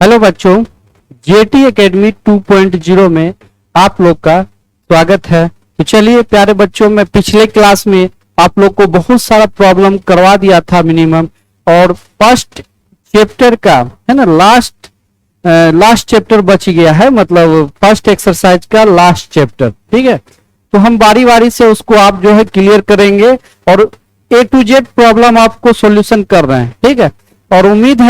Hello बच्चों, jetty academy 2.0 में आप लोग का स्वागत है। तो चलिए प्यारे बच्चों, मैं पिछले क्लास में आप लोग को बहुत सारा प्रॉब्लम करवा दिया था मिनिमम, और फर्स्ट चैप्टर का है ना, लास्ट चैप्टर बच गया है, मतलब फर्स्ट एक्सरसाइज का लास्ट चैप्टर। ठीक है, तो हम बारी बारी से उसको आप जो है क्लियर करेंगे और A to Z प्रॉब्लम आपको सॉल्यूशन कर रहे हैं। ठीक है, और उम्मीद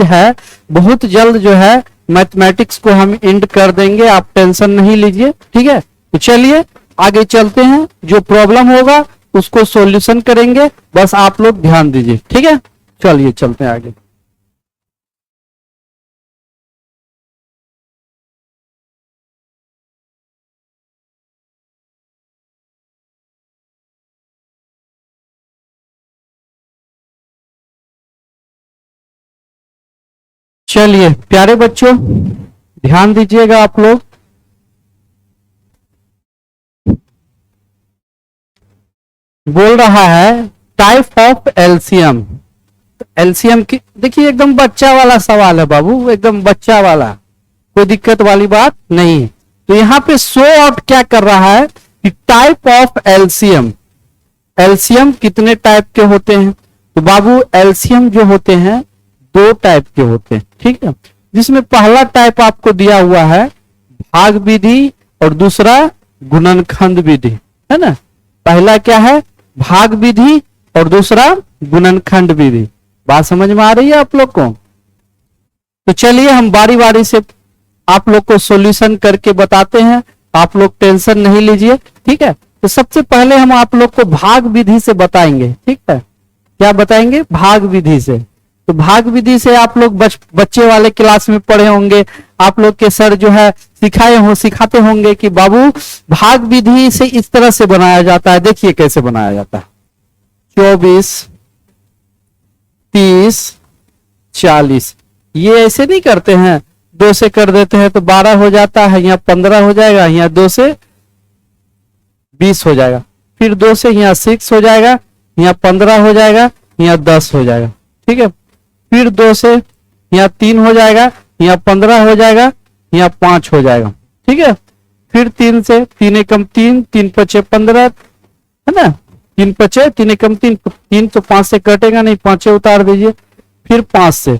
है बहुत जल्द जो है मैथमेटिक्स को हम एंड कर देंगे, आप टेंशन नहीं लीजिए। ठीक है, तो चलिए आगे चलते हैं, जो प्रॉब्लम होगा उसको सॉल्यूशन करेंगे, बस आप लोग ध्यान दीजिए। ठीक है, चलिए चलते हैं आगे। चलिए प्यारे बच्चों, ध्यान दीजिएगा आप लोग। बोल रहा है टाइप ऑफ एलसीएम। एलसीएम की देखिए, एकदम बच्चा वाला सवाल है बाबू, एकदम बच्चा वाला, कोई दिक्कत वाली बात नहीं है। तो यहाँ पे शो आउट क्या कर रहा है कि टाइप ऑफ एलसीएम, एलसीएम कितने टाइप के होते हैं। तो बाबू एलसीएम जो होते हैं दो टाइप के होते हैं। ठीक है, जिसमें पहला टाइप आपको दिया हुआ है भाग विधि और दूसरा गुणनखंड विधि, है ना। पहला क्या है, भाग विधि, और दूसरा गुणनखंड विधि। बात समझ में आ रही है आप लोग को। तो चलिए हम बारी बारी से आप लोग को सॉल्यूशन करके बताते हैं, आप लोग टेंशन नहीं लीजिए। ठीक है, तो सबसे पहले हम आप लोग को भाग विधि से बताएंगे। ठीक है, क्या बताएंगे, भाग विधि से। तो भाग विधि से आप लोग बच्चे वाले क्लास में पढ़े होंगे, आप लोग के सर जो है सिखाते होंगे कि बाबू भाग विधि से इस तरह से बनाया जाता है। देखिए कैसे बनाया जाता है, 24, 30, 40, ये ऐसे नहीं करते हैं, 2 से कर देते हैं तो 12 हो जाता है, यहाँ 15 हो जाएगा, यहाँ 2 से 20 हो जाएगा, फिर 2 से यहाँ 6 हो जाएगा, यहाँ 15 हो जाएगा, यहाँ 10 हो जाएगा। ठीक है, फिर 2 से यहाँ 3 हो जाएगा, यहाँ 15 हो जाएगा, यहाँ 5 हो जाएगा। ठीक है, फिर 3 से 3 एकम 3, 3 पचे 15, है ना, 3 पचे 3 एकम 3, 3 तो 5 से कटेगा नहीं, 5 उतार दीजिए। फिर 5 से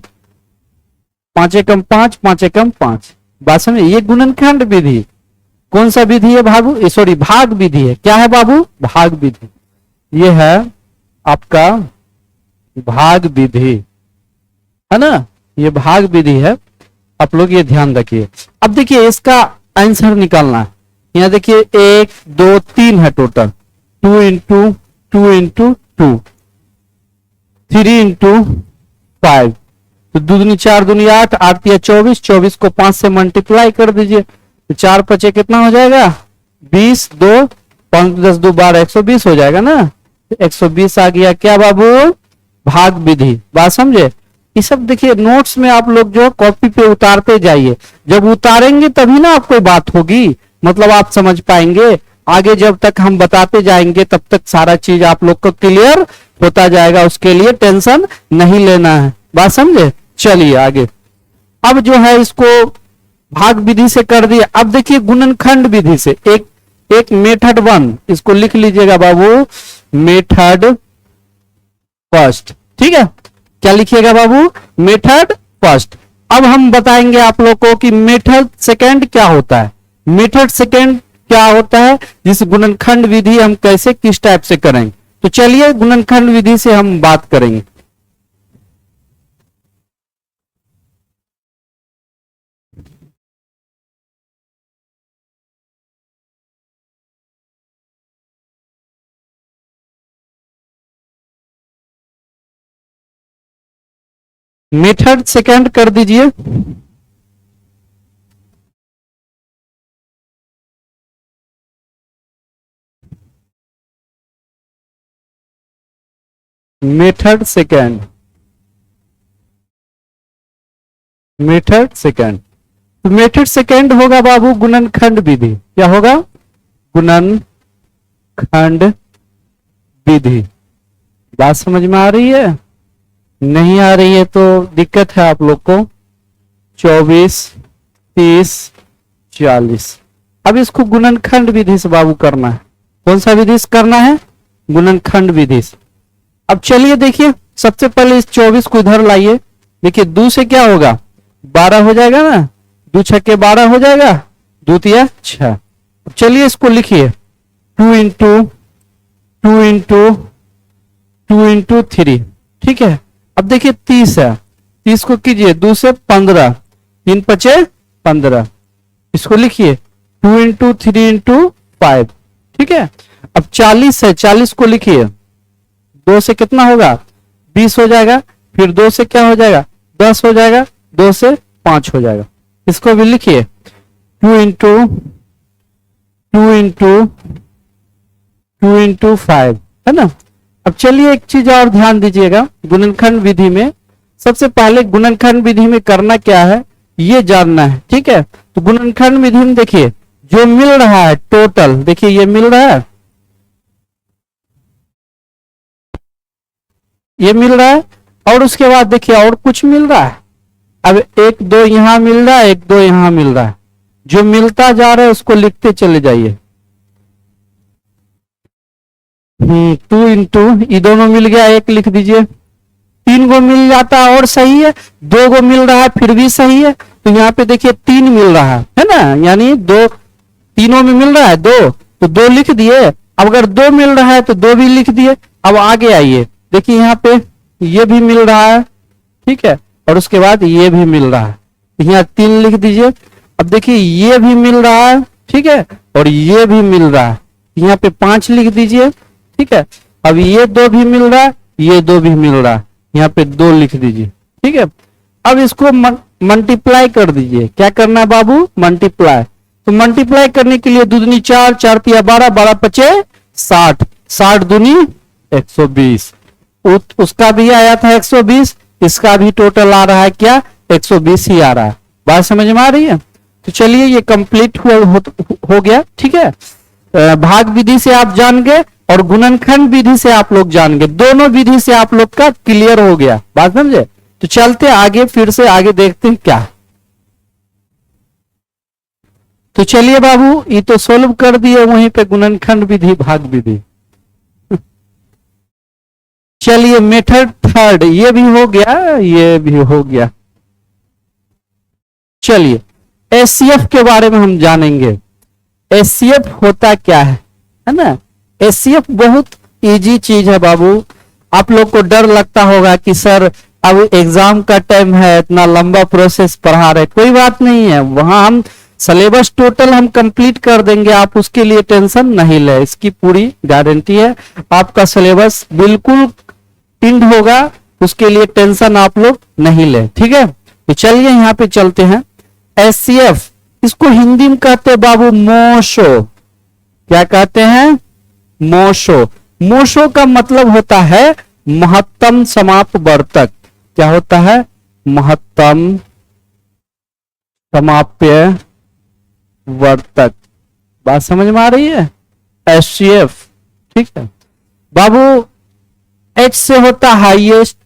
5 एकम 5, 5 एकम 5। बात समझे, ये गुणनखंड विधि। कौन सा विधि है बाबू, सॉरी भाग विधि है। क्या है बाबू, भाग विधि। ये है आपका भाग विधि, है ना, ये भाग विधि है। आप लोग ये ध्यान रखिए। अब देखिए इसका आंसर निकालना है। यहाँ देखिए 1, 2, 3 है टोटल, 2 इंटू 2 इंटू 2, 3 इंटू 5, तो 2 दूनी 4 दूनी 8, 8 या 24, 24 को 5 से मल्टीप्लाई कर दीजिए, तो 4 पचे कितना हो जाएगा, 20, 2 5 10 2 12, 120 हो जाएगा ना। 120 आ गया क्या बाबू, भाग विधि। बात समझे। ये सब देखिए नोट्स में आप लोग जो कॉपी पे उतारते जाइए, जब उतारेंगे तभी ना आपको बात होगी, मतलब आप समझ पाएंगे। आगे जब तक हम बताते जाएंगे तब तक सारा चीज आप लोग को क्लियर होता जाएगा, उसके लिए टेंशन नहीं लेना है। बात समझे। चलिए आगे, अब जो है इसको भाग विधि से कर दिया। अब देखिए गुणनखंड विधि से एक मेथड 1, इसको लिख लीजिएगा बाबू, मेथड फर्स्ट। ठीक है, क्या लिखिएगा बाबू, मेथड फर्स्ट। अब हम बताएंगे आप लोग को कि मेथड सेकंड क्या होता है। मेथड सेकंड क्या होता है, जिस गुणनखंड विधि हम कैसे किस टाइप से करेंगे। तो चलिए गुणनखंड विधि से हम बात करेंगे। मेथड सेकंड कर दीजिए। मेथड सेकंड, मेथड सेकंड, तो मेथड सेकंड होगा बाबू गुणनखंड विधि। क्या होगा, गुणनखंड विधि। बात समझ में आ रही है। नहीं आ रही है तो दिक्कत है आप लोग को। 24, 30, 40। अब इसको गुणनखंड विधि से बाबू करना है। कौन सा विधि से करना है? गुणनखंड विधि से। अब चलिए देखिए, सबसे पहले इस 24 को इधर लाइए। देखिए 2 से क्या होगा? 12 हो जाएगा ना, 2 छक्के 12 हो जाएगा, 2 तिया 6। अब चलिए इसको लिखिए, 2 इंटू 2 इंटू 2 इंटू 3, ठीक है। अब देखिए 30 है, 30 को कीजिए 2 से 15, 3 पचे 15। इसको लिखिए 2 इंटू 3 इंटू 5, ठीक है। अब 40 है, 40 को लिखिए, 2 से कितना होगा? 20 हो जाएगा। फिर 2 से क्या हो जाएगा? 10 हो जाएगा। 2 से 5 हो जाएगा। इसको भी लिखिए 2 इंटू 2 इंटू 2 इंटू 5, है ना। अब चलिए एक चीज और ध्यान दीजिएगा, गुणनखंड विधि में सबसे पहले गुणनखंड विधि में करना क्या है ये जानना है, ठीक है। तो गुणनखंड विधि में देखिए जो मिल रहा है टोटल, देखिए ये मिल रहा है, ये मिल रहा है, और उसके बाद देखिए और कुछ मिल रहा है। अब 1 2 यहां मिल रहा है, 1 2 यहां मिल रहा है। जो मिलता जा रहा है उसको लिखते चले जाइए। 2 इंटू, ये दोनों मिल गया, 1 लिख दीजिए। 3 गो मिल जाता है और सही है, 2 गो मिल रहा है फिर भी सही है। तो यहाँ पे देखिए 3 मिल रहा है ना, यानी 2 तीनों में मिल रहा है 2, तो 2 लिख दिए। अब अगर 2 मिल रहा है तो 2 भी लिख दिए। अब आगे आइए, देखिए यहाँ पे ये भी मिल रहा है, ठीक है, और उसके बाद ये भी मिल रहा है, यहाँ 3 लिख दीजिए। अब देखिए ये भी मिल रहा है, ठीक है, और ये भी मिल रहा है, यहाँ पे 5 लिख दीजिए, ठीक है। अब ये 2 भी मिल रहा है, ये 2 भी मिल रहा है, यहाँ पे 2 लिख दीजिए, ठीक है। अब इसको मल्टीप्लाई कर दीजिए। क्या करना है बाबू? मल्टीप्लाई। तो मल्टीप्लाई करने के लिए 2 दूनी 4, 4 तिया 12, 12 पचे 60, 60 दूनी 120। उसका भी आया था 120, इसका भी टोटल आ रहा है क्या? 120 ही आ रहा है। बात समझ में आ रही है? तो चलिए ये कंप्लीट हो गया, ठीक है। भाग विधि से आप जान गए और गुणनखंड विधि से आप लोग जान गए, दोनों विधि से आप लोग का क्लियर हो गया। बात समझे? तो चलते आगे, फिर से आगे देखते हैं क्या। तो चलिए बाबू, ये तो सोल्व कर दिए, वहीं पे गुणनखंड विधि भाग विधि। चलिए मेथड थर्ड, ये भी हो गया, ये भी हो गया। चलिए एचसीएफ के बारे में हम जानेंगे। एचसीएफ होता क्या है ना। एचसीएफ बहुत इजी चीज है बाबू। आप लोग को डर लगता होगा कि सर अब एग्जाम का टाइम है, इतना लंबा प्रोसेस पढ़ा रहे। कोई बात नहीं है, वहां हम सिलेबस टोटल हम कंप्लीट कर देंगे, आप उसके लिए टेंशन नहीं ले, इसकी पूरी गारंटी है। आपका सिलेबस बिल्कुल पिंड होगा, उसके लिए टेंशन आप लोग नहीं ले, ठीक है। तो चलिए यहाँ पे चलते हैं। एचसीएफ, इसको हिंदी में कहते हैं बाबू मोशो। क्या कहते हैं? मोशो। मोशो का मतलब होता है महत्तम समापवर्तक। क्या होता है? महत्तम समाप्य वर्तक। बात समझ में आ रही है? एचसीएफ, ठीक है बाबू। H से होता है हाईएस्ट,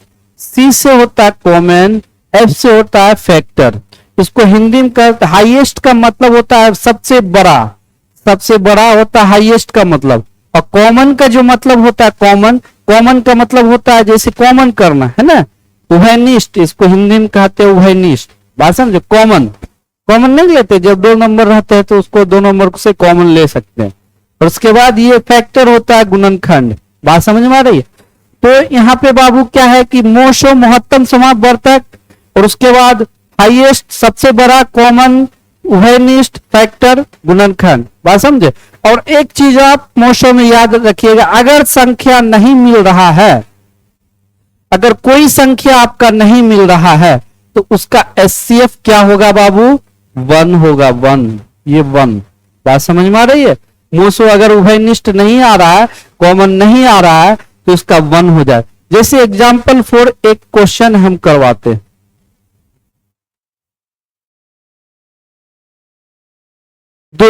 C से होता है कॉमन, F से होता है फैक्टर। इसको हिंदी में कहते, हाईएस्ट का मतलब होता है सबसे बड़ा, सबसे बड़ा होता है हाईएस्ट का मतलब। और कॉमन का जो मतलब होता है कॉमन, कॉमन का मतलब होता है जैसे कॉमन करना है ना, उभयनिष्ठ। इसको हिंदी में कहते हैं उभयनिष्ठ। बात समझे? कॉमन, कॉमन नहीं लेते, जब 2 नंबर रहते हैं तो उसको 2 नंबर से कॉमन ले सकते हैं। और उसके बाद ये फैक्टर होता है गुणनखंड। बात समझ में आ रही है? तो यहाँ पे बाबू क्या है कि मोशो महत्तम समापवर्तक, और उसके बाद हाईएस्ट सबसे बड़ा, कॉमन, उभयनिष्ठ, फैक्टर, गुणनखंड। बात समझे? और एक चीज आप मोशो में याद रखिएगा, अगर संख्या नहीं मिल रहा है, अगर कोई संख्या आपका नहीं मिल रहा है तो उसका एचसीएफ क्या होगा बाबू? 1 होगा, 1, ये 1। बात समझ में आ रही है? मोशो अगर उभयनिष्ठ नहीं आ रहा है, कॉमन नहीं आ रहा है, तो उसका 1 हो जाए। जैसे एग्जाम्पल फॉर एक क्वेश्चन हम करवाते हैं।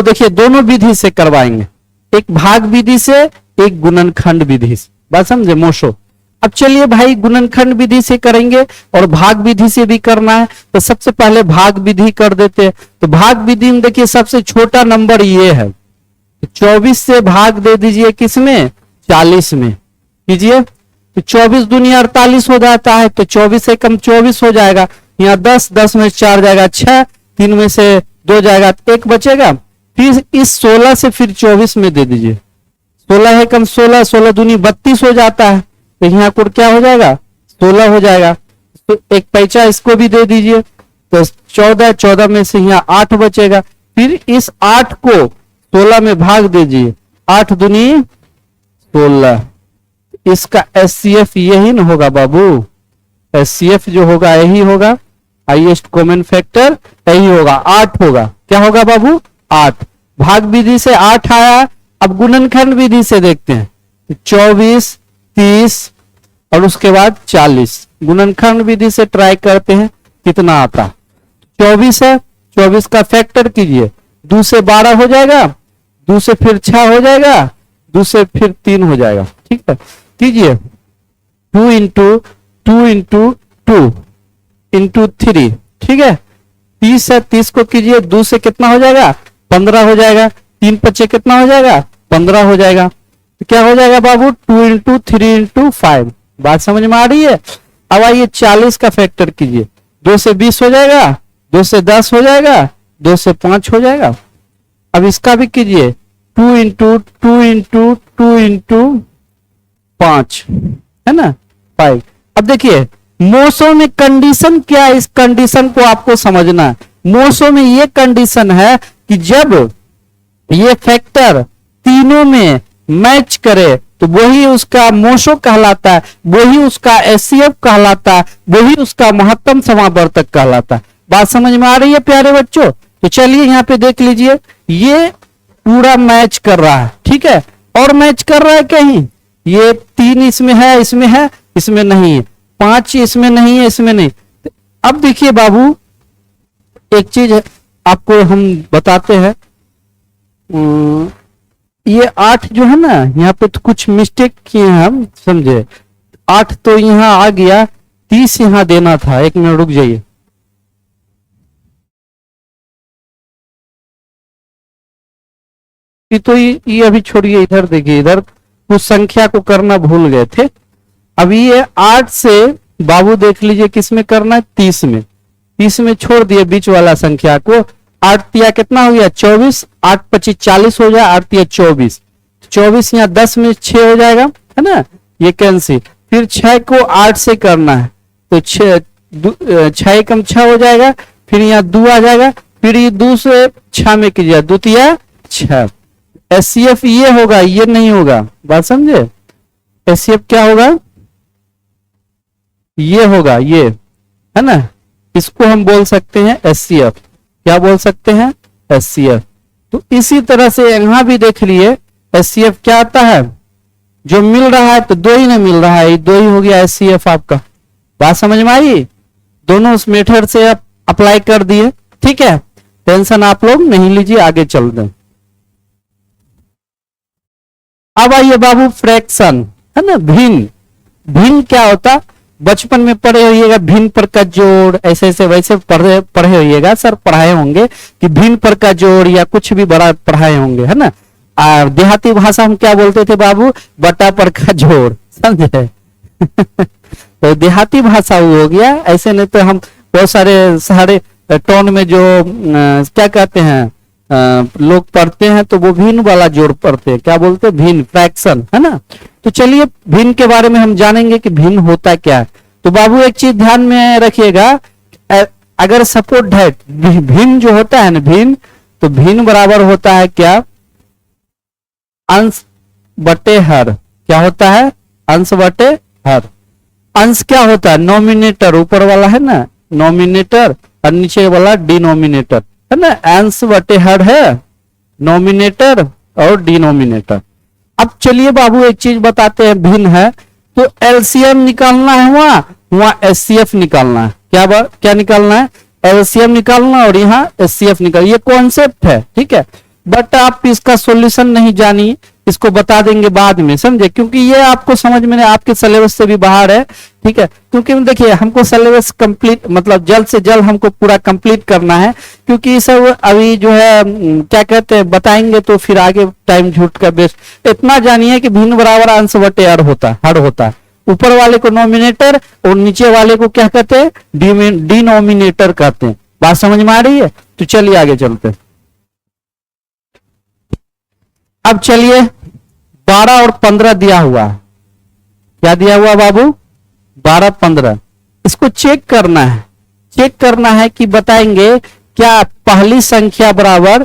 देखिए दोनों विधि से करवाएंगे, एक भाग विधि से, एक गुणनखंड विधि से। बात समझे? मोशो अब चलिए भाई गुणनखंड विधि से करेंगे और भाग विधि से भी करना है। तो सबसे पहले भाग विधि कर देते हैं। तो भाग विधि में देखिए सबसे छोटा नंबर ये है, 24 से भाग दे दीजिए किसमें, 40 में कीजिए। तो 24 दूनी 48 हो जाता है, तो 24 से कम 24 हो जाएगा। यहाँ 10, 10 में 4 जाएगा 6, 3 में से 2 जाएगा 1 बचेगा। फिर इस 16 से फिर 24 में दे दीजिए, 16 है कम 16, 16 दूनी 32 हो जाता है। तो यहाँ कुल क्या हो जाएगा, 16 हो जाएगा। तो एक पैसा इसको भी दे दीजिए, तो 14, 14 में से यहाँ 8 बचेगा। फिर इस 8 को 16 में भाग दीजिए, 8 दूनी 16। इसका एचसीएफ यही ना होगा बाबू, एचसीएफ जो होगा यही होगा, हाईएस्ट कॉमन फैक्टर यही होगा, 8 होगा। क्या होगा बाबू, 8। भाग विधि से 8 आया। अब गुणनखंड विधि से देखते हैं, 24, 30 और उसके बाद 40। गुणनखंड विधि से ट्राई करते हैं कितना आता। 24 है, 24 का फैक्टर कीजिए, 2 से 12 हो जाएगा, 2 से फिर 6 हो जाएगा, 2 से फिर 3 हो जाएगा। ठीक है, कीजिए 2 इंटू 2 इंटू 2 इंटू 3। ठीक है, 30 है, 30 को कीजिए, 2 से कितना हो जाएगा, 15 हो जाएगा, 3 पच्चे कितना हो जाएगा, 15 हो जाएगा। तो क्या हो जाएगा बाबू, 2 इंटू 3 इंटू 5। बात समझ में आ रही है। अब आइए 40 का फैक्टर कीजिए, 2 से 20 हो जाएगा, 2 से 10 हो जाएगा, 2 से 5 हो जाएगा। अब इसका भी कीजिए, 2 इंटू 2 इंटू 2 इंटू 5 है ना, 5। अब देखिए मोसो में कंडीशन क्या है, इस कंडीशन को आपको समझना है। मोसो में ये कंडीशन है कि जब ये फैक्टर तीनों में मैच करे तो वही उसका मोसो कहलाता है, वही उसका एचसीएफ कहलाता है, वही उसका महत्तम समावर्तक कहलाता है। बात समझ में आ रही है प्यारे बच्चों। तो चलिए यहाँ पे देख लीजिए, ये पूरा मैच कर रहा है। ठीक है, और मैच कर रहा है कहीं, ये 3 इसमें है, इसमें है, इसमें नहीं है, 5 इसमें नहीं है, इसमें नहीं। अब देखिए बाबू एक चीज आपको हम बताते हैं, ये 8 जो है ना, यहाँ पे तो कुछ मिस्टेक किए हैं हम, समझे। 8 तो यहाँ आ गया, 30 यहाँ देना था। 1 मिनट रुक जाइए। तो ये अभी छोड़िए, इधर देखिए, इधर कुछ संख्या को करना भूल गए थे। अभी ये 8 से बाबू देख लीजिए किस में करना है, 30 में। 30 में छोड़ दिए बीच वाला संख्या को। 8 तिया कितना हो गया, 24, 8 25 40 हो जाए, 8 तिया 24, 24 यहाँ 10 में 6 हो जाएगा, है ना, ये कैंसिल। फिर 6 को 8 से करना है, तो 6 कम 6 हो जाएगा, फिर यहाँ 2 आ जाएगा, फिर ये 2 से 6 में कीजिए, 2 तिया 6। एचसीएफ ये होगा, ये नहीं होगा। बात समझे, एचसीएफ क्या होगा, ये होगा, ये है ना, इसको हम बोल सकते हैं एचसीएफ। क्या बोल सकते हैं, एचसीएफ। तो इसी तरह से यहां भी देख लिए एचसीएफ क्या आता है, जो मिल रहा है तो 2 ही ना मिल रहा है, 2 ही हो गया एचसीएफ आपका। बात समझ में आई, दोनों उस मेथड से आप अप्लाई कर दिए। ठीक है, टेंशन आप लोग नहीं लीजिए, आगे चल दें। अब आइए बाबू फ्रैक्शन, है ना, भिन्न। भिन्न क्या होता, बचपन में पढ़े होइएगा भिन्न पर का जोड़, ऐसे ऐसे वैसे पढ़े होइएगा, सर पढ़ाए होंगे कि भिन्न पर का जोड़ या कुछ भी बड़ा पढ़ाए होंगे, है ना। देहाती भाषा हम क्या बोलते थे बाबू, बटा पर का जोड़, समझे। तो देहाती भाषा वो हो गया, ऐसे नहीं तो हम बहुत सारे टोन में जो क्या कहते हैं लोग पढ़ते हैं, तो वो भिन्न वाला जोड़ पढ़ते हैं, क्या बोलते हैं, भिन्न, फ्रैक्शन, है ना। तो चलिए भिन्न के बारे में हम जानेंगे कि भिन्न होता क्या है। तो बाबू एक चीज ध्यान में रखिएगा, अगर सपोर्ट दैट भिन्न जो होता है ना, भिन्न, तो भिन्न बराबर होता है क्या, अंश बटे हर। क्या होता है, अंश बटे हर। अंश क्या होता है, नॉमिनेटर, ऊपर वाला है ना नॉमिनेटर, और नीचे वाला डिनोमिनेटर, है ना। अंश बटे हर है नॉमिनेटर और डिनोमिनेटर। अब चलिए बाबू एक चीज बताते हैं, भिन्न है तो एलसीएम निकालना है, वहां एचसीएफ निकालना है। क्या निकालना है, एलसीएम निकालना, और यहाँ एचसीएफ निकालना। ये कॉन्सेप्ट है, ठीक है, बट आप इसका सॉल्यूशन नहीं जानिए, इसको बता देंगे बाद में, समझे, क्योंकि ये आपको समझ में नहीं, आपके सिलेबस से भी बाहर है। ठीक है, क्योंकि देखिए हमको सिलेबस कंप्लीट मतलब जल्द से जल्द हमको पूरा कंप्लीट करना है, क्योंकि ये सब अभी जो है क्या कहते हैं बताएंगे तो फिर आगे टाइम झूठ का बेस्ट। इतना जानिए कि भिन्न बराबर अंश बटे हर होता है। ऊपर वाले को नोमिनेटर और नीचे वाले को क्या कहते हैं, डिनोमिनेटर कहते हैं। बात समझ में आ रही है? तो चलिए आगे चलते हैं। अब चलिए 12 और 15 दिया हुआ है। क्या दिया हुआ बाबू? 12 15। इसको चेक करना है, चेक करना है कि बताएंगे क्या पहली संख्या बराबर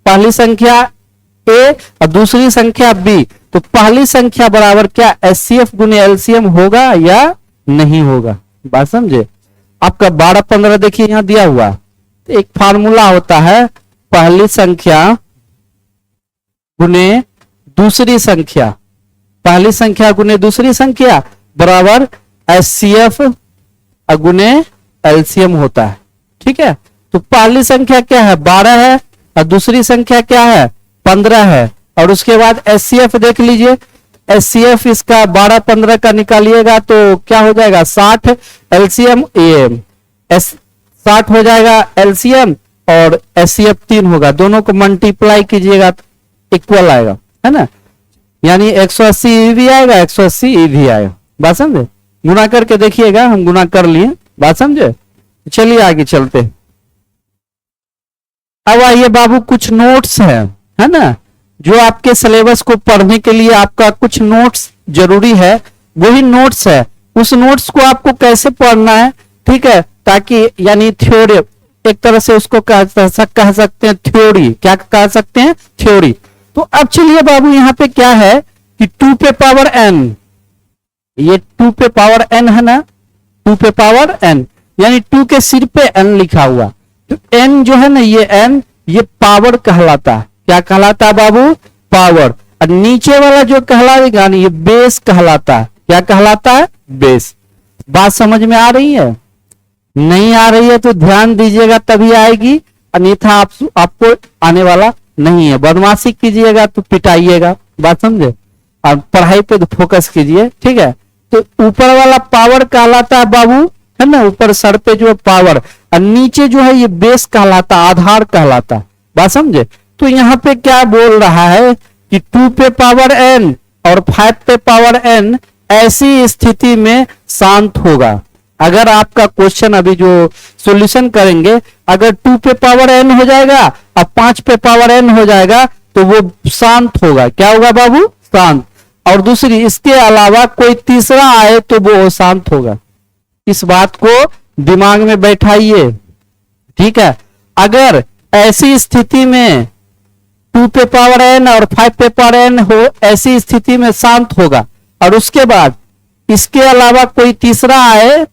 पहली संख्या ए और दूसरी संख्या बी, तो पहली संख्या बराबर क्या एचसीएफ गुने एलसीएम होगा या नहीं होगा। बात समझे? आपका 12 15 देखिए यहां दिया हुआ, तो एक फार्मूला होता है पहली संख्या गुने दूसरी संख्या, पहली संख्या गुने दूसरी संख्या बराबर एचसीएफ गुने एलसीएम होता है। ठीक है, तो पहली संख्या क्या है 12 है और दूसरी संख्या क्या है 15 है, और उसके बाद एचसीएफ देख लीजिए, एचसीएफ इसका 12 15 का निकालिएगा तो क्या हो जाएगा 60, एलसीएम 60 हो जाएगा एलसीएम, और एचसीएफ 3 होगा। दोनों को मल्टीप्लाई कीजिएगा इक्वल आएगा, है ना, यानी 180 ई भी आएगा 180 ई भी आएगा। बात समझे? गुना करके देखिएगा, हम गुना कर लिए। बात समझे? चलिए आगे चलते। अब आइए बाबू कुछ नोट्स है ना, जो आपके सिलेबस को पढ़ने के लिए आपका कुछ नोट्स जरूरी है, वही नोट्स है। उस नोट्स को आपको कैसे पढ़ना है, ठीक है, ताकि यानी थ्योरी, एक तरह से उसको कह सकते हैं थ्योरी। क्या कह सकते हैं? थ्योरी। तो अब चलिए बाबू यहाँ पे क्या है कि 2 पे पावर n, ये 2 पे पावर n है ना, 2 पे पावर n यानी 2 के सिर पे n लिखा हुआ, तो n जो है ना ये n ये पावर कहलाता है। क्या कहलाता है बाबू? पावर। और नीचे वाला जो कहलाएगा ना ये बेस कहलाता है। क्या कहलाता है? बेस। बात समझ में आ रही है? नहीं आ रही है तो ध्यान दीजिएगा तभी आएगी, अन्यथा आपको आने वाला नहीं है। बदमाशी कीजिएगा तो पिटाइएगा। बात समझे? और पढ़ाई पे तो फोकस कीजिए। ठीक है, तो ऊपर वाला पावर कहलाता है बाबू, है ना, ऊपर सर पे जो है पावर, और नीचे जो है ये बेस कहलाता, आधार कहलाता। बात समझे? तो यहाँ पे क्या बोल रहा है कि 2 पे पावर n और 5 पे पावर n ऐसी स्थिति में शांत होगा। अगर आपका क्वेश्चन अभी जो सॉल्यूशन करेंगे, अगर 2 पे पावर n हो जाएगा और 5 पे पावर n हो जाएगा तो वो शांत होगा। क्या होगा बाबू? शांत। और दूसरी, इसके अलावा कोई तीसरा आए तो वो शांत होगा। इस बात को दिमाग में बैठाइए। ठीक है, अगर ऐसी स्थिति में 2 पे पावर n और 5 पे पावर n हो, ऐसी स्थिति में शांत होगा, और उसके बाद इसके अलावा कोई तीसरा आए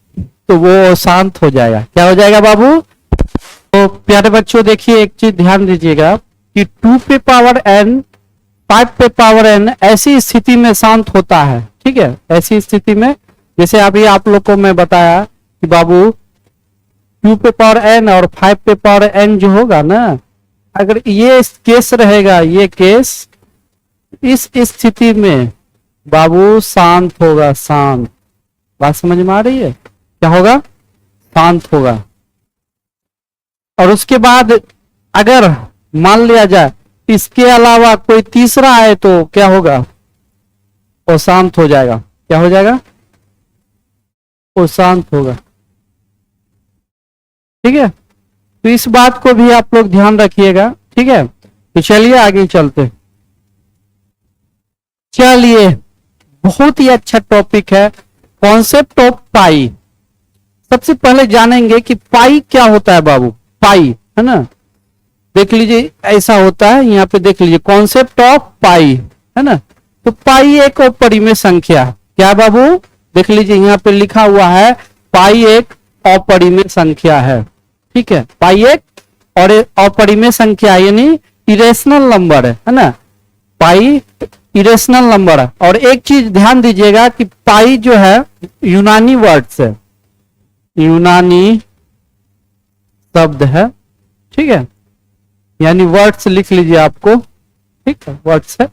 तो वो शांत हो जाएगा। क्या हो जाएगा बाबू? तो प्यारे बच्चों देखिए एक चीज ध्यान दीजिएगा कि 2 पे पावर n 5 पे पावर n ऐसी स्थिति में शांत होता है। ठीक है, ऐसी स्थिति में जैसे अभी आप लोग को मैं बताया कि बाबू 2 पे पावर n और 5 पे पावर n जो होगा ना, अगर ये केस रहेगा, ये केस, इस स्थिति में बाबू शांत होगा, शांत। बात समझ में आ रही है? क्या होगा? शांत होगा। और उसके बाद अगर मान लिया जाए इसके अलावा कोई तीसरा आए तो क्या होगा? वो शांत हो जाएगा। क्या हो जाएगा? वो शांत होगा। ठीक है, तो इस बात को भी आप लोग ध्यान रखिएगा। ठीक है, तो चलिए आगे चलते। चलिए, बहुत ही अच्छा टॉपिक है, कॉन्सेप्ट ऑफ पाई। सबसे पहले जानेंगे कि पाई क्या होता है बाबू। पाई, है ना, देख लीजिए ऐसा होता है, यहाँ पे देख लीजिए कॉन्सेप्ट ऑफ पाई, है ना। तो पाई एक अपरिमेय संख्या। क्या बाबू? देख लीजिए यहाँ पे लिखा हुआ है पाई एक अपरिमेय संख्या है। ठीक है, पाई एक और अपरिमेय संख्या यानी इरेशनल नंबर है ना, पाई इरेशनल नंबर है। और एक चीज ध्यान दीजिएगा कि पाई जो है यूनानी वर्ड से, यूनानी शब्द है। ठीक है, यानी वर्ड्स लिख लीजिए आपको। ठीक है, वर्ड्स है।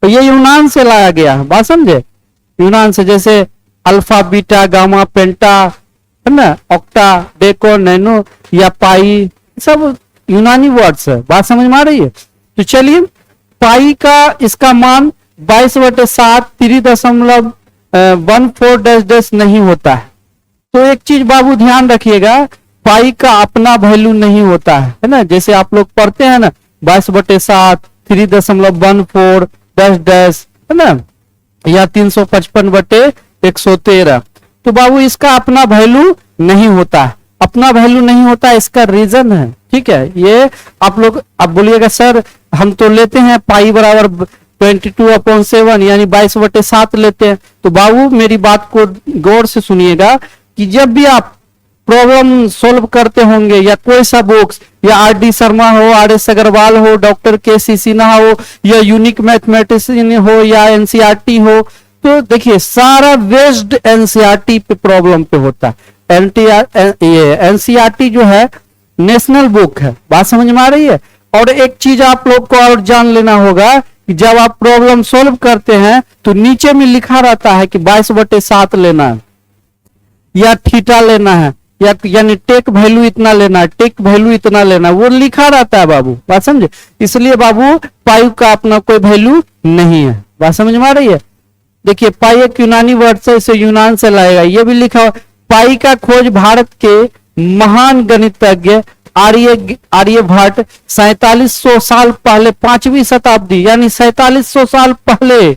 तो ये यूनान से लाया गया है, बात समझे, यूनान से, जैसे अल्फा बीटा गामा पेंटा है ना, ऑक्टा डेको नैनो या पाई, सब यूनानी वर्ड्स है, बात समझ में आ रही है। तो चलिए पाई का इसका मान 22/7 3.14 नहीं होता है। तो एक चीज बाबू ध्यान रखिएगा, पाई का अपना वैल्यू नहीं होता है ना, जैसे आप लोग पढ़ते हैं ना 22/7 3.14 डैश है ना, या 355/113, तो बाबू इसका अपना वैल्यू नहीं होता है। अपना वैल्यू नहीं होता, इसका रीजन है, ठीक है। ये आप लोग अब बोलिएगा सर हम तो लेते हैं पाई बराबर 22/7 यानी 22/7 लेते हैं। तो बाबू मेरी बात को गौर से सुनिएगा कि जब भी आप प्रॉब्लम सोल्व करते होंगे या कोई सा बुक्स, या आर डी शर्मा हो, आर एस अग्रवाल हो, डॉक्टर के सी सिन्हा हो, या यूनिक मैथमेटिशियन हो, या एनसीईआरटी हो, तो देखिए सारा बेस्ड एनसीईआरटी पे प्रॉब्लम पे होता है। एनसीईआरटी जो है नेशनल बुक है, बात समझ में आ रही है। और एक चीज आप लोग को और जान लेना होगा कि जब आप प्रॉब्लम सोल्व करते हैं तो नीचे में लिखा रहता है कि 22/7 लेना है, या थीटा लेना है, या यानी टेक वैल्यू इतना लेना है, टेक वैल्यू इतना लेना है, वो लिखा रहता है बाबू, बात समझे। इसलिए बाबू पाई का अपना कोई वैल्यू नहीं है, बात समझ में आ रही है। देखिए पाई एक यूनानी वर्ड से, इसे यूनान से लाएगा, ये भी लिखा हुआ। पाई का खोज भारत के महान गणितज्ञ आर्यभट्ट 4700 साल पहले 5वीं शताब्दी यानी 4700 साल पहले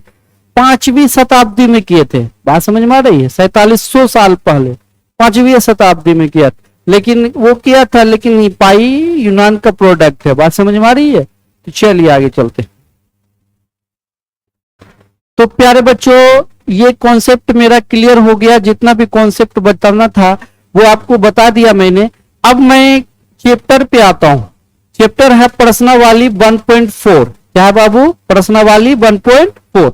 5वीं शताब्दी में किए थे, बात समझ में आ रही है। 4700 साल पहले 5वीं शताब्दी में किया, लेकिन वो किया था, लेकिन पाई यूनान का प्रोडक्ट है, बात समझ में आ रही है। तो चलिए आगे चलते। तो प्यारे बच्चों ये कॉन्सेप्ट मेरा क्लियर हो गया, जितना भी कॉन्सेप्ट बताना था वो आपको बता दिया मैंने। अब मैं चैप्टर पे आता हूं। चैप्टर है प्रश्नावली 1.4। क्या है बाबू? प्रश्नावली 1.4।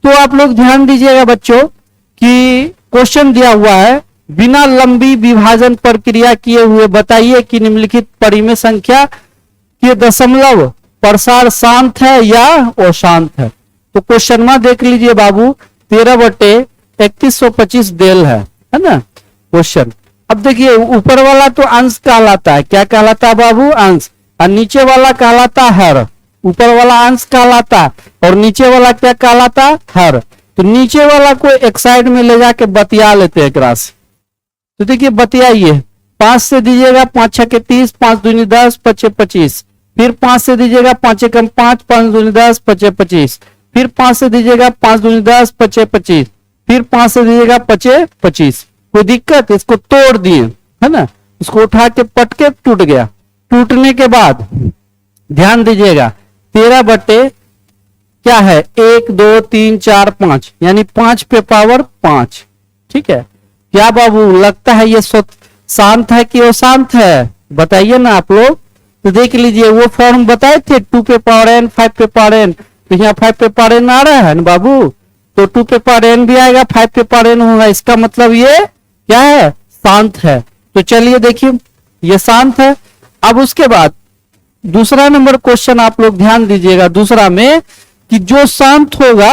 तो आप लोग ध्यान दीजिएगा बच्चों कि क्वेश्चन दिया हुआ है, बिना लंबी विभाजन प्रक्रिया किए हुए बताइए कि निम्नलिखित परिमेय संख्या के दशमलव प्रसार शांत है या अशांत है। तो क्वेश्चन में देख लीजिए बाबू, 13/3125 देल है ना क्वेश्चन। अब देखिए ऊपर वाला तो अंश कहलाता है, क्या कहलाता है बाबू? अंश। और नीचे वाला कहलाता है हर। ऊपर वाला अंश कहलाता है और नीचे वाला क्या कहलाता है? हर। तो नीचे वाला को एक साइड में ले जाके बतिया लेते हैं एक राशि। तो देखिए बतियाइए, 5 से दीजिएगा 5 6 के 30, 5 दूनी 10, 5 25। फिर 5 से दीजिएगा 5 एकम 5, 5 दूनी 10, 5 25। फिर 5 से दीजिएगा 5 दूनी 10, 5 25। फिर 5 से दीजिएगा 5 25। कोई दिक्कत? इसको तोड़ दिए है ना, इसको उठा के पटके टूट गया। टूटने के बाद ध्यान दीजिएगा 13 बटे क्या है 1 2 3 4 5 यानी 5 पे पावर 5। ठीक है, क्या बाबू लगता है ये शांत है कि अशांत है? बताइए ना आप लोग। तो देख लीजिए वो फॉर्म बताए थे 2 पे पावर n 5 पे पावर n, तो यहाँ 5 पे पावर n आ रहा है ना बाबू, तो 2 पे पावर n भी आएगा, 5 पे पावर n होगा। इसका मतलब ये क्या है? शांत है। तो चलिए देखिए ये शांत है। अब उसके बाद दूसरा नंबर क्वेश्चन आप लोग ध्यान दीजिएगा, दूसरा में कि जो शांत होगा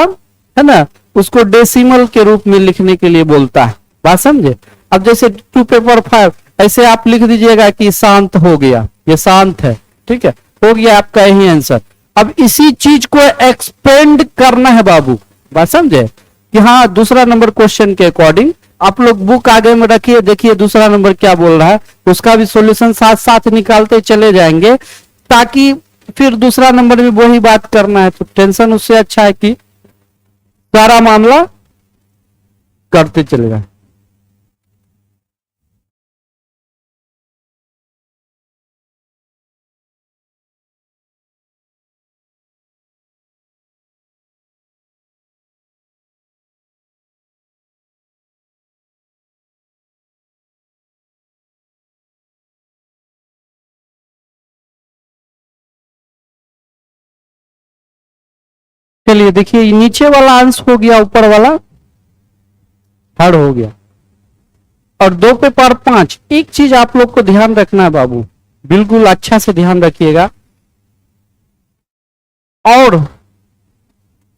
है ना उसको डेसिमल के रूप में लिखने के लिए बोलता है, बात समझे। अब जैसे 2 पे पावर 5 ऐसे आप लिख दीजिएगा कि शांत हो गया, ये शांत है। ठीक है, हो गया आपका यही आंसर। अब इसी चीज को एक्सपेंड करना है बाबू, बात समझे कि हाँ दूसरा नंबर क्वेश्चन के अकॉर्डिंग आप लोग बुक आगे में रखिए, देखिए दूसरा नंबर क्या बोल रहा है, उसका भी सॉल्यूशन साथ साथ निकालते चले जाएंगे, ताकि फिर दूसरा नंबर में वही बात करना है। तो टेंशन उससे अच्छा है कि सारा मामला करते चले जाए। चलिए देखिए नीचे वाला अंश हो गया, ऊपर वाला हर हो गया, और 2 पे पावर 5। एक चीज आप लोग को ध्यान रखना है बाबू, बिल्कुल अच्छा से ध्यान रखिएगा। और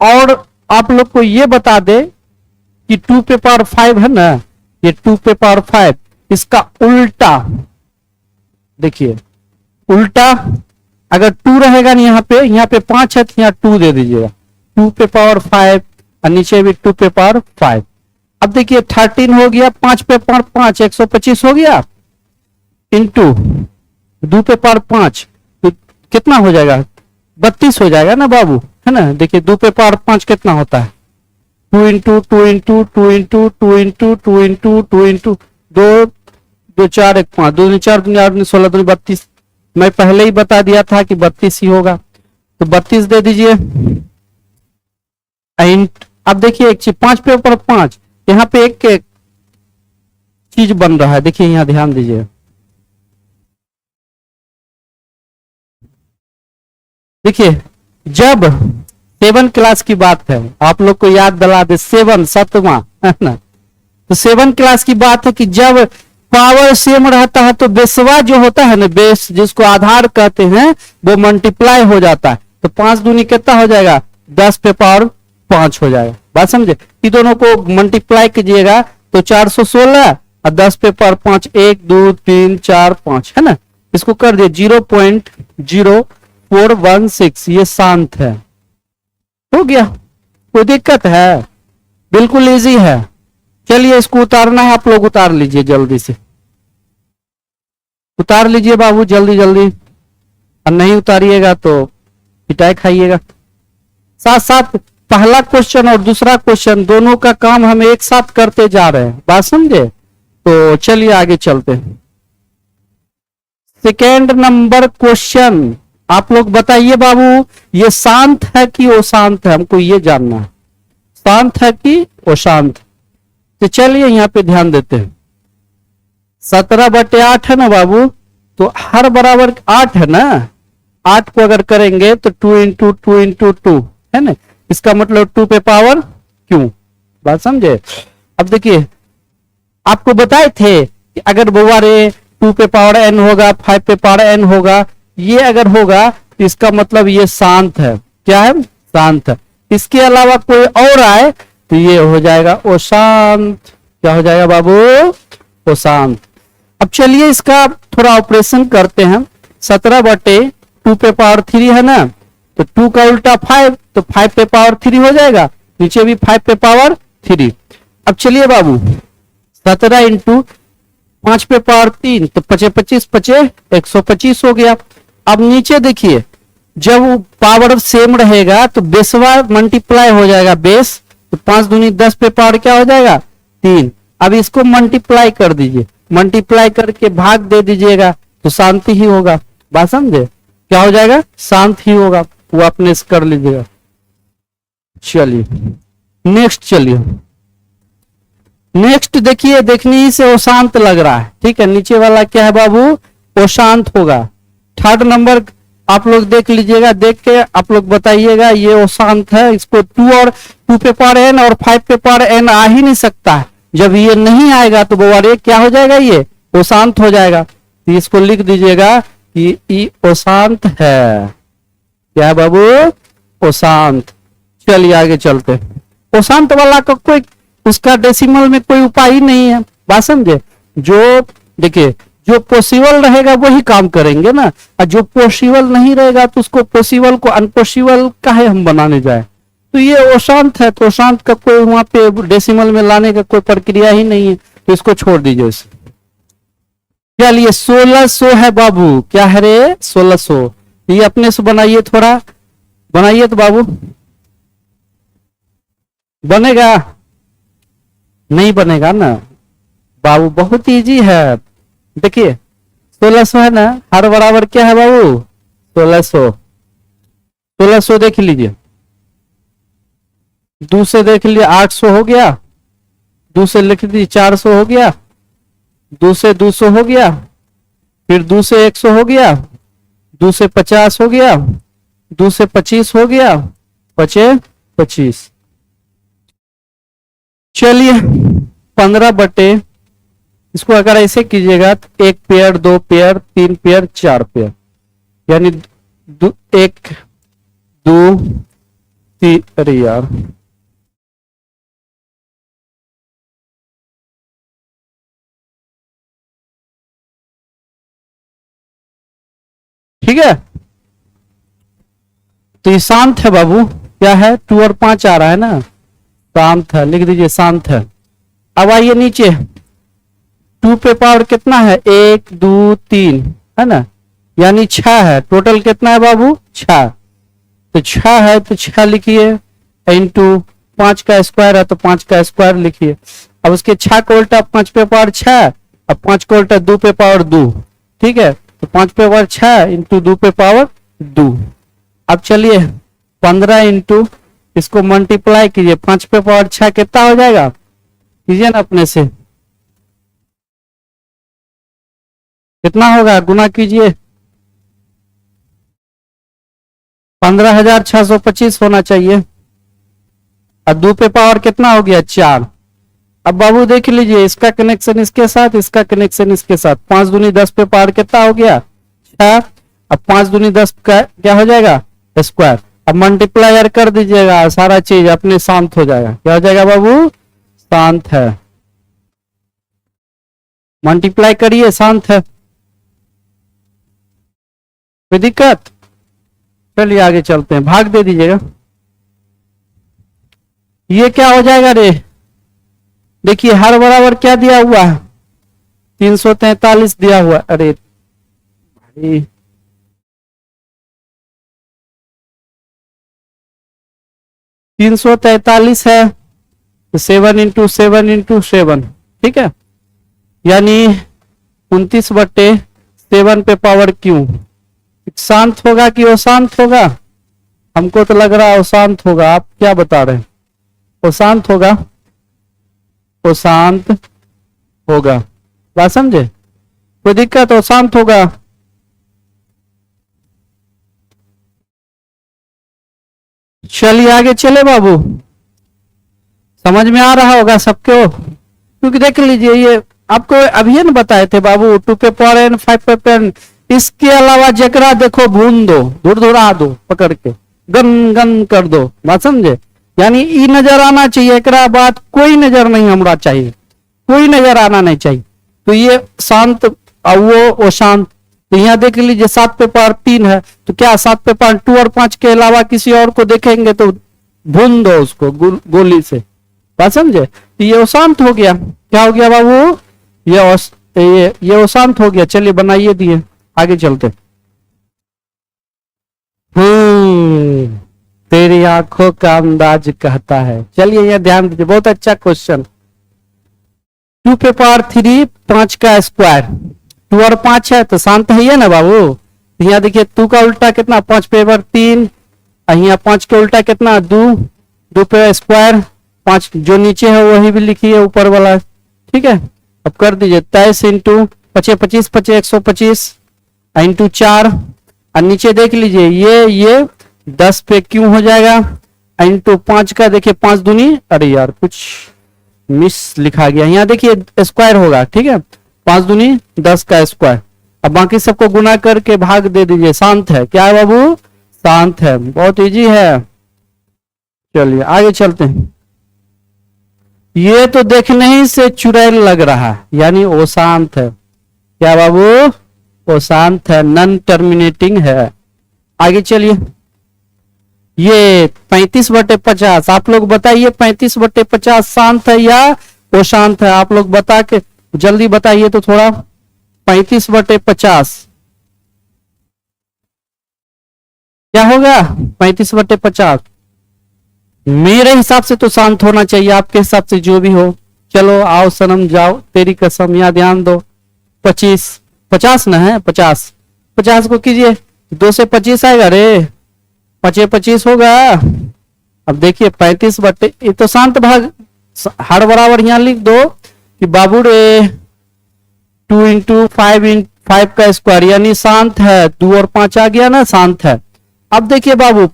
और आप लोग को ये बता दे कि 2 पे पावर 5 है ना, ये 2 पे पावर 5 इसका उल्टा देखिए, उल्टा अगर 2 रहेगा ना यहाँ पे 5 है तो यहाँ 2 दे दीजिएगा, 2 पे पावर 5 और नीचे भी 2 पे पावर 5। अब देखिए 13 हो गया, 5 पे पावर 5 125 हो गया, इंटू 2 पे पावर 5 तो कितना हो जाएगा, 32 हो जाएगा ना बाबू, है ना। देखिए 2 पे पावर 5 कितना होता है, 2 into 2 into 2 into 2 into 2 into 2 into 2 2 4 1 5 2 4 2 8 16 2 32। मैं पहले ही बता दिया था कि 32 ही होगा, तो 32 दे दीजिए। अब देखिए एक चीज 5 पे ऊपर 5, यहाँ पे एक चीज बन रहा है, देखिए यहाँ ध्यान दीजिए। देखिए जब 7 क्लास की बात है, आप लोग को याद दिला दे, 7 7वां है ना, तो 7 क्लास की बात है कि जब पावर सेम रहता है तो बेसवा जो होता है ना, बेस जिसको आधार कहते हैं, वो मल्टीप्लाई हो जाता है। तो 5 दूनी कितना हो जाएगा, 10 पे पावर 5 हो जाएगा। बात समझे, ये दोनों को मल्टीप्लाई कीजिएगा तो 416 और 10 पे पावर 5 1 2 3 4 5 है ना, इसको कर दिए 0.0416, ये शांत है। हो गया, कोई दिक्कत है, बिल्कुल इजी है। चलिए इसको उतारना है, आप लोग उतार लीजिए, जल्दी से उतार लीजिए बाबू, जल्दी जल्दी, और नहीं उतारिएगा तो पिटाई खाइएगा। साथ साथ पहला क्वेश्चन और दूसरा क्वेश्चन दोनों का काम हम एक साथ करते जा रहे हैं, बात समझे। तो चलिए आगे चलते हैं। सेकेंड नंबर क्वेश्चन, आप लोग बताइए बाबू, ये शांत है कि अशांत है, हमको ये जानना है, शांत है कि अशांत। तो चलिए यहाँ पे ध्यान देते हैं। 17/8 है ना बाबू, तो हर बराबर 8 है ना, 8 को अगर करेंगे तो 2 इंटू 2 इंटू 2 है ना, इसका मतलब 2 पे पावर क्यों, बात समझे। अब देखिए आपको बताए थे कि अगर बोवारे 2 पे पावर n होगा, 5 पे पावर n होगा, ये अगर होगा तो इसका मतलब ये शांत है। क्या है, शांत है। इसके अलावा कोई और आए तो ये हो जाएगा अशांत। क्या हो जाएगा बाबू, अशांत। अब चलिए इसका थोड़ा ऑपरेशन करते हैं। 17/2 पे पावर 3 है ना, तो 2 का उल्टा 5, तो 5 पे पावर 3 हो जाएगा, नीचे भी 5 पे पावर 3। अब चलिए बाबू 17 इंटू 5 पे पावर 3, तो 25 25 25 125 हो गया। अब नीचे देखिए, जब पावर सेम रहेगा तो बेसवा मल्टीप्लाई हो जाएगा, बेस, तो 5 दूनी 10 पे पावर क्या हो जाएगा 3। अब इसको मल्टीप्लाई कर दीजिए, मल्टीप्लाई करके भाग दे दीजिएगा तो शांति ही होगा, बात समझे। क्या हो जाएगा, शांत ही होगा, वो अपने से कर लीजिएगा। चलिए नेक्स्ट, चलिए नेक्स्ट देखिए, देखने ही से वो शांत लग रहा है, ठीक है। नीचे वाला क्या है बाबू, वो शांत होगा। थर्ड नंबर आप लोग देख लीजिएगा, देख के आप लोग बताइएगा ये वो शांत है। इसको 2 और 2 पे पावर n और 5 पे पावर n आ ही नहीं सकता है। जब ये नहीं आएगा तो वो ये क्या हो जाएगा, ये अशांत हो जाएगा। तो इसको लिख दीजिएगा कि ये अशांत है। क्या है बाबू, अशांत। चलिए आगे चलते। अशांत वाला का कोई, उसका डेसिमल में कोई उपाय ही नहीं है, बात समझे। जो देखिए, जो पॉसिबल रहेगा वही काम करेंगे ना, और जो पॉसिबल नहीं रहेगा तो उसको पॉसिबल को अनपॉसिबल काहे हम बनाने जाए। तो ये अशांत है, तो अशांत का कोई वहां पे डेसिमल में लाने का कोई प्रक्रिया ही नहीं है, तो इसको छोड़ दीजिए इसे। चलिए 1600 है बाबू, क्या है रे 1600। ये अपने से बनाइए, थोड़ा बनाइए तो बाबू, बनेगा नहीं बनेगा ना बाबू, बहुत इजी है। देखिए 1600 है ना, हर बराबर क्या है बाबू 1600। 1600 देख लीजिए, 2 से देख लीजिए 800 हो गया, 2 से लिख दीजिए 400 हो गया, 2 से 200 हो गया, फिर 2 से 100 हो गया, 2 से 50 हो गया, 2 से 25 हो गया, 25 25। चलिए 15/, इसको अगर ऐसे कीजिएगा तो 1 पेयर 2 पेयर 3 पेयर 4 पेयर, यानी 1 2 अरे यार, ठीक है। तो ये शांत है बाबू, क्या है 2 और 5 आ रहा है ना, शांत है, लिख दीजिए शांत है। अब आइए नीचे, 2 पे पावर कितना है, 1 2 3 है ना, यानी 6 है। टोटल कितना है बाबू, 6। तो 6 है तो 6 लिखिए, इंटू 5 का स्क्वायर है तो 5 का स्क्वायर लिखिए। अब उसके 6 को उल्टा 5 पे पावर 6, अब 5 को उल्टा 2 पे पावर 2, ठीक है। तो 5 पे पावर 6 इंटू 2 पे पावर 2। अब चलिए 15 इंटू इसको मल्टीप्लाई कीजिए, 5 पे पावर 6 कितना हो जाएगा, कीजिए ना अपने से, कितना होगा, गुना कीजिए, 15,625 होना चाहिए। अब 2 पे पावर कितना हो गया, 4। अब बाबू देख लीजिए, इसका कनेक्शन इसके साथ, इसका कनेक्शन इसके साथ, 5 दूनी 10 पे पावर कितना हो गया, 6। अब 5 दूनी 10 का क्या हो जाएगा, स्क्वायर। अब मल्टीप्लायर कर दीजिएगा, सारा चीज अपने शांत हो जाएगा। क्या हो जाएगा बाबू, शांत है। मल्टीप्लाई करिए, शांत है, कोई दिक्कत। चलिए आगे चलते हैं, भाग दे दीजिएगा। ये क्या हो जाएगा रे, देखिए हर बराबर क्या दिया हुआ है, 343 दिया हुआ। अरे भाई 343 है, तो 7 इंटू 7 इंटू 7, ठीक है, यानी 29/7 पे पावर क्यों। शांत होगा कि अशांत होगा, हमको तो लग रहा है अशांत होगा, आप क्या बता रहे हैं, अशांत होगा, अशांत होगा, बात समझे, कोई दिक्कत, अशांत होगा। चलिए आगे चले बाबू, समझ में आ रहा होगा सबको, क्योंकि देख लीजिए ये आपको अभी न बताए थे बाबू, 2 पे पावर n 5 पे पावर n, इसके अलावा जकरा देखो भून दो, धुर धुरा दो, पकड़ के गन गन कर दो, बात समझे, यानी ई नजर आना चाहिए, एकरा बाद कोई नजर नहीं हमरा चाहिए, कोई नजर आना नहीं चाहिए। तो ये शांत और वो शांत। तो यहाँ देख लीजिए 7 पे पावर 3 है, तो क्या 7 पे पावर 2 और 5 के अलावा किसी और को देखेंगे तो भून दो उसको गोली से, बात समझे। तो ये शांत हो गया, क्या हो गया बाबू, ये शांत हो गया। चलिए बनाइए दिए, आगे चलते। तेरी आंखों का अंदाज कहता है। चलिए ये ध्यान दीजिए, बहुत अच्छा क्वेश्चन। 2 पे पावर 3, 5 का स्क्वायर, 2 और 5 है तो शांत है ये ना बाबू। यहाँ देखिए 2 का उल्टा कितना, 5 पे पावर 3, यहाँ 5 के उल्टा कितना 2, 2 पे स्क्वायर 5, जो नीचे है वही भी लिखिए ऊपर वाला, ठीक है। अब कर दीजिए 23 इंटू 25 25 25 125 इंटू 4, और नीचे देख लीजिए ये 10 पे क्यों हो जाएगा, इंटू 5 का देखिए 5 दूनी, अरे यार कुछ मिस लिखा गया, यहाँ देखिए स्क्वायर होगा, ठीक है, 5 दूनी 10 का स्क्वायर। अब बाकी सबको गुना करके भाग दे दीजिए, शांत है, क्या है बाबू, शांत है, बहुत इजी है। चलिए आगे चलते हैं। ये तो देखने ही से चुड़ैल लग रहा है, यानी वो शांत है, क्या बाबू, वो शांत है, नॉन टर्मिनेटिंग है। आगे चलिए, ये 35/50, आप लोग बताइए 35/50 शांत है या वो शांत है, आप लोग बता के जल्दी बताइए तो थोड़ा। 35/50 क्या होगा, 35/50 मेरे हिसाब से तो शांत होना चाहिए, आपके हिसाब से जो भी हो। चलो आओ सनम जाओ, तेरी कसम, यहाँ ध्यान दो। 50 ना है, 50 को कीजिए, 2 से 25 आएगा रे, 25 होगा। अब देखिए 35 बटे, ये तो शांत भाग, हर बराबर यहाँ लिख दो कि बाबू रे 2 इंटू 5 का स्क्वायर, यानी शांत है, 2 और 5 आ गया ना, शांत है। अब देखिए बाबू,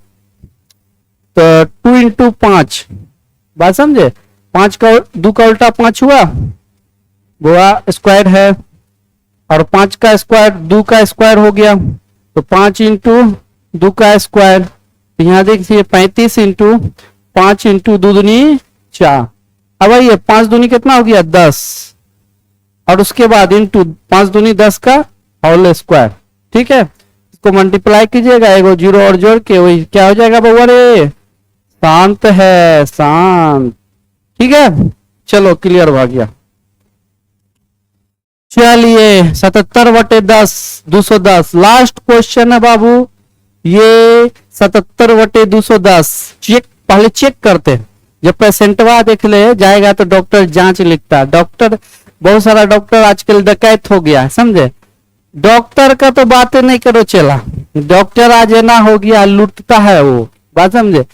तो 2 इंटू 5, बात समझे, 5 का 2 का उल्टा 5 हुआ, गोवा स्क्वायर है, और 5 का स्क्वायर 2 का स्क्वायर हो गया, तो 5 इंटू 2 का स्क्वायर, तो यहाँ देखिए 35 इंटू 5 इंटू 2 दूनी 4। अब ये 5 दूनी कितना हो गया 10, और उसके बाद इंटू 5 दूनी 10 का होल स्क्वायर। ठीक है, इसको मल्टीप्लाई कीजिएगा, एगो जीरो और जोड़ के वही क्या हो जाएगा बउआ रे, शांत है, शांत। ठीक है, चलो क्लियर हो गया। चलिए 77/10 210 लास्ट क्वेश्चन है बाबू। ये 77/210 चेक, पहले चेक करते हैं। जब पेशेंटवा देख ले जाएगा तो डॉक्टर जांच लिखता है। डॉक्टर, बहुत सारा डॉक्टर आजकल डकैत हो गया है, समझे। डॉक्टर का तो बातें नहीं करो चला, डॉक्टर आज ना हो गया, लूटता है वो, बात समझे।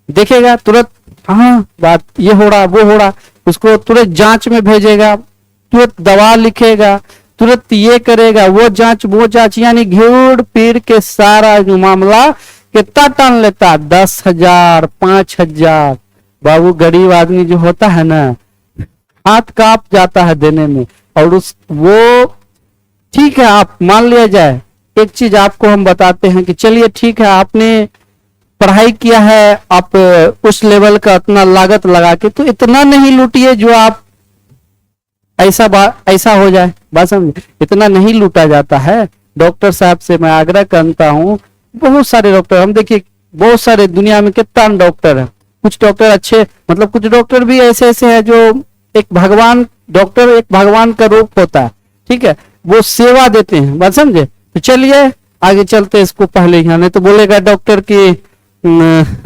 देखेगा तुरंत, हाँ बात ये हो रहा वो हो रहा, उसको तुरंत जांच में भेजेगा, तुरंत दवा लिखेगा, तुरंत ये करेगा, वो जांच, यानी घूर पीर के सारा जो मामला कितना टान लेता, 10,000 5,000। बाबू गरीब आदमी जो होता है ना, हाथ कांप जाता है देने में। और उस वो ठीक है, आप मान लिया जाए, एक चीज आपको हम बताते हैं कि चलिए ठीक है, आपने पढ़ाई किया है, आप उस लेवल का इतना लागत लगा के, तो इतना नहीं लूटिए जो आप ऐसा हो जाए, बात समझे। इतना नहीं लूटा जाता है। डॉक्टर साहब से मैं आग्रह करता हूँ, बहुत सारे डॉक्टर, हम देखिए बहुत सारे दुनिया में कितना डॉक्टर है, कुछ डॉक्टर अच्छे, मतलब कुछ डॉक्टर भी ऐसे ऐसे हैं जो एक भगवान, डॉक्टर एक भगवान का रूप होता है। ठीक है, वो सेवा देते हैं, बात समझे। तो चलिए आगे चलते, इसको पहले यहाँ, नहीं तो बोलेगा डॉक्टर की,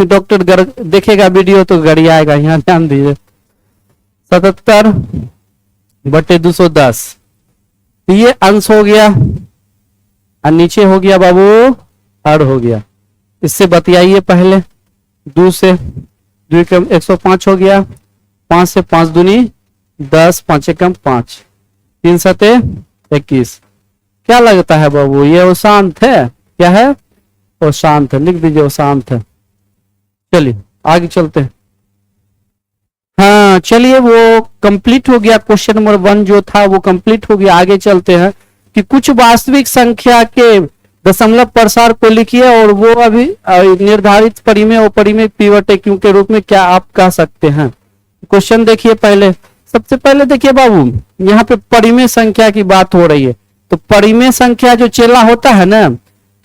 डॉक्टर देखेगा वीडियो तो गड़ी आएगा। यहाँ ध्यान दीजिए 77/210 ये अंश हो गया, और नीचे हो गया बाबू हर हो गया। इससे बतियाइए पहले, 2 से 2 कम 105 हो गया, 5 से 5 दूनी 10, 5 कम 5, 3 सते 21। क्या लगता है बाबू, ये वो शांत है, क्या है वो शांत है, लिख दीजिए वो शांत है। चलिए आगे चलते हैं। हाँ चलिए, वो कंप्लीट हो गया, क्वेश्चन नंबर 1 जो था वो कंप्लीट हो गया। आगे चलते हैं कि कुछ वास्तविक संख्या के दशमलव प्रसार को लिखिए, और वो अभी निर्धारित परिमेय और परिमेय पिवट क्यू के रूप में क्या आप कह सकते हैं। क्वेश्चन देखिए पहले, सबसे पहले देखिए बाबू, यहाँ पे परिमेय संख्या की बात हो रही है। तो परिमेय संख्या जो चेला होता है ना,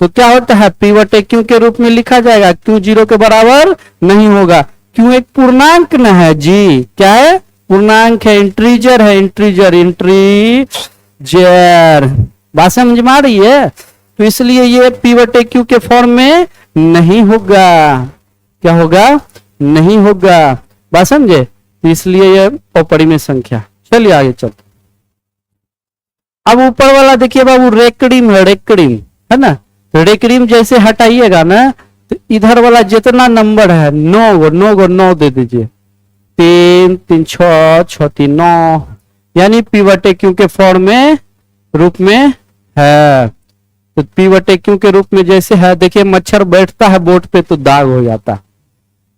तो क्या होता है, पिवट क्यू के रूप में लिखा जाएगा। क्यू 0 के बराबर नहीं होगा, क्यों एक पूर्णांक न है जी, क्या है, पूर्णांक है, इंट्रीजर है, इंट्रीजर बात समझ में आ रही है। तो इसलिए ये p/q के फॉर्म में नहीं होगा, क्या होगा, नहीं होगा, बात समझे। तो इसलिए ये अपरिमेय संख्या। चलिए आगे चलते। अब ऊपर वाला देखिए बाबू, रेकड़िम है, रेकड़िम है ना। रेकड़िम जैसे हटाइएगा ना, तो इधर वाला जितना नंबर है 9 दे दीजिए, 3 3 6 6 3 9, यानी p/q के फॉर्म में रूप में है। तो p/q के रूप में जैसे है, देखिए मच्छर बैठता है बोर्ड पे तो दाग हो जाता है।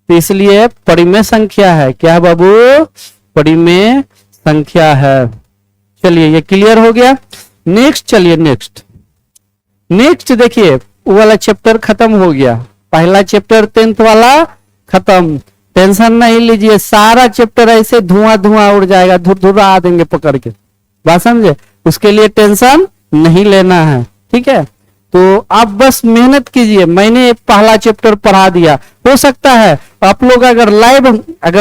तो इसलिए परिमेय संख्या है, क्या है बाबू, परिमेय संख्या है। चलिए ये क्लियर हो गया। नेक्स्ट चलिए, नेक्स्ट देखिए, वो वाला चैप्टर खत्म हो गया, पहला चैप्टर 10th वाला खत्म। टेंशन नहीं लीजिए, सारा चैप्टर ऐसे धुआं उड़ जाएगा, धुरधुरा देंगे पकड़ के, बात समझे। उसके लिए टेंशन नहीं लेना है, ठीक है। तो आप बस मेहनत कीजिए। मैंने पहला चैप्टर पढ़ा दिया, हो सकता है आप लोग अगर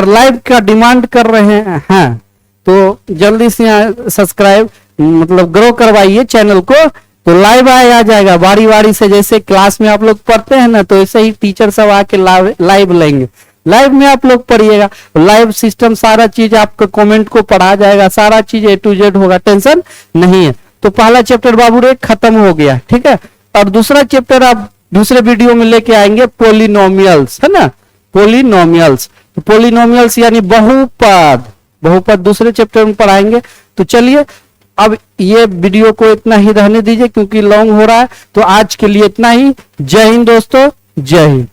लाइव का डिमांड कर रहे हैं तो जल्दी से सब्सक्राइब मतलब ग्रो करवाइए चैनल को, तो लाइव आ जाएगा बारी बारी से। जैसे क्लास में आप लोग पढ़ते हैं ना, तो ऐसे ही टीचर सब आके लाइव लेंगे, लाइव में आप लोग पढ़िएगा। लाइव सिस्टम सारा चीज आपको कमेंट को पढ़ा जाएगा, सारा चीज A to Z होगा, टेंशन नहीं है। तो पहला चैप्टर बाबू रे खत्म हो गया, ठीक है। और दूसरा चैप्टर आप दूसरे वीडियो में लेके आएंगे, पोलिनोमियल्स, है ना, पोलिनोमियल्स। तो पोलिनोमियल्स यानी बहुपद दूसरे चैप्टर में पढ़ाएंगे। तो चलिए अब ये वीडियो को इतना ही रहने दीजिए, क्योंकि लॉन्ग हो रहा है। तो आज के लिए इतना ही। जय हिंद दोस्तों, जय हिंद।